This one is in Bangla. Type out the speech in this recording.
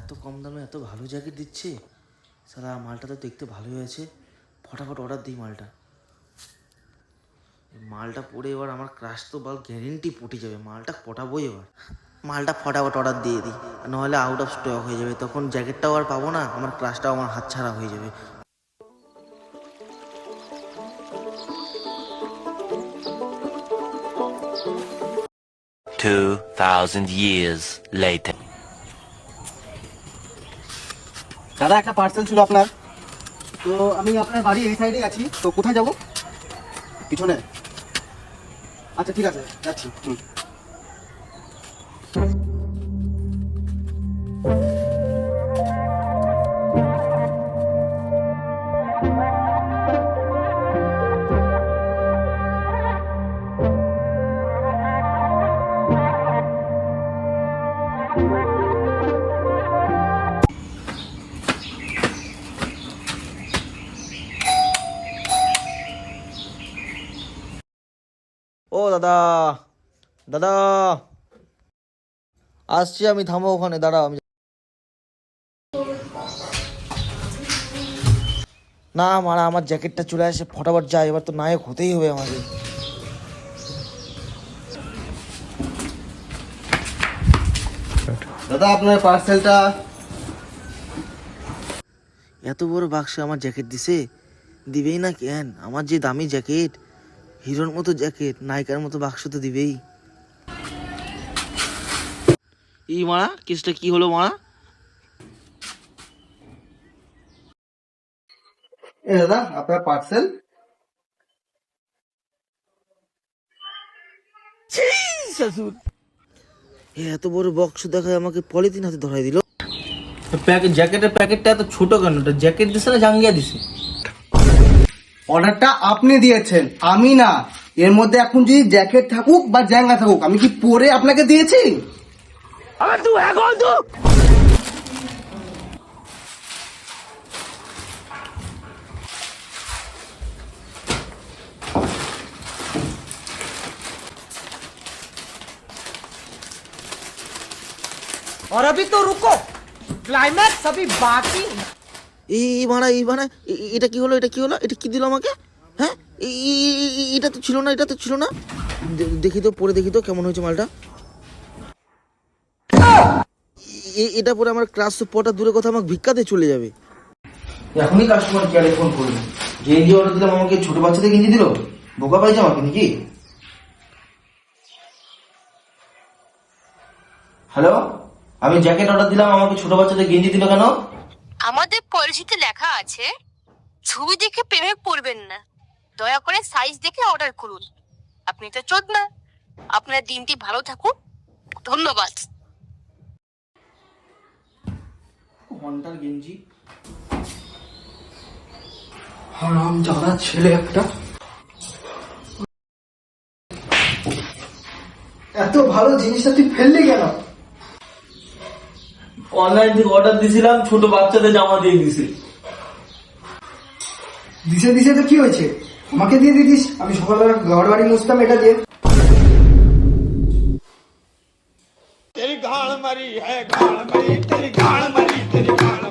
এত কম দামে এত ভালো জ্যাকেট দিচ্ছে, সালা মালটা তো দেখতে ভালোই আছে। ফটাফট অর্ডার দিই মালটা। মালটা পরে এবার আমার ক্রাশ তো বাল গ্যারেন্টি পটে যাবে। মালটা পটাবোই এবার। মালটা ফটাফট অর্ডার দিয়ে দিই, নাহলে আউট অফ স্টক হয়ে যাবে। তখন জ্যাকেটটাও আর পাবো না, আমার ক্রাশটাও আমার হাতছাড়া হয়ে যাবে। years later. দাদা একটা পার্সেল ছিল আপনার। তো আমি আপনার বাড়ি এই সাইডে আছি, তো কোথায় যাব? পিছনে? আচ্ছা ঠিক আছে, যাচ্ছি। ও দাদা, দাদা আসছি আমি, থামো ওখানে, দাঁড়াও। আমি না মারা, আমার জ্যাকেটটা চলে আসে, ফটাফট যাই, এবার তো নায়ক হতেই হবে আমাকে। দাদা আপনার পার্সেলটা। এত বড় বাক্সে আমার জ্যাকেট দিছে, দিবেই না কেন? আমার যে দামি জ্যাকেট, হিরোর মতো জ্যাকেট, নায়িকার মতো বাক্স তো দিবেই। এই মারা, কেসটা কি হলো মারা? দাদা আপনার পার্সেল। এত বড় বক্স দেখায় আমাকে পলিথিন হাতে ধরাই দিল। জ্যাকেটের প্যাকেটটা এত ছোট কেন? জ্যাকেট দিছে না জাঙ্গিয়া দিছে? অর্ডারটা আপনি দিয়েছেন, আমি না। এর মধ্যে এখন যদি জ্যাকেট থাকুক বা জ্যাঙ্গা থাকুক, আমি কি পরে আপনাকে দিয়েছি? और अभी तो रुको, क्लाइमैक्स अभी बाकी। এটা কি হলো? এটা কি হলো? এটা কি দিল আমাকে? হ্যাঁ, এটা তো ছিল না, এটা তো ছিল না। দেখি তো, পরে দেখি তো কেমন হয়েছে মালটা। এটা পরে আমার ক্লাস তো পটা দূরে কথা, আমাকে ভিক্ষাতে চলে যাবে। এখনই কাস্টমার কেয়ারে ফোন করবে। গেঞ্জি অর্ডার দিলাম, আমাকে ছোট বাচ্চাদের গেঞ্জি দিল। বোকা পাইছে আমাকে নাকি? হ্যালো, আমি জ্যাকেট অর্ডার দিলাম, আমাকে ছোট বাচ্চাদের গেঞ্জি দিল কেন? আমাদের পলিসিতে লেখা আছে, ছবি দেখে প্রেমে পড়বেন না, দয়া করে সাইজ দেখে অর্ডার করুন। আপনি তো চোদ না। আপনার দিনটি ভালো থাকুক, ধন্যবাদ। ঘন্টার গেঞ্জি। হারাম জাদা ছেলে একটা। এত ভালো জিনিসটা তুই ফেললি কেন? অনলাইন থেকে অর্ডার দিয়েছিলাম, ছোট বাচ্চাদের জামা দিয়ে দিছি। দিছে দিছে তো কি হয়েছে? আমাকে দিয়ে দিতিস, আমি সকালবেলা ঘর বাড়ি মুছতাম এটা দিয়ে। तेरी गाड़ मरी है, गाड़ मरी, तेरी गाड़ मरी, तेरी गाड़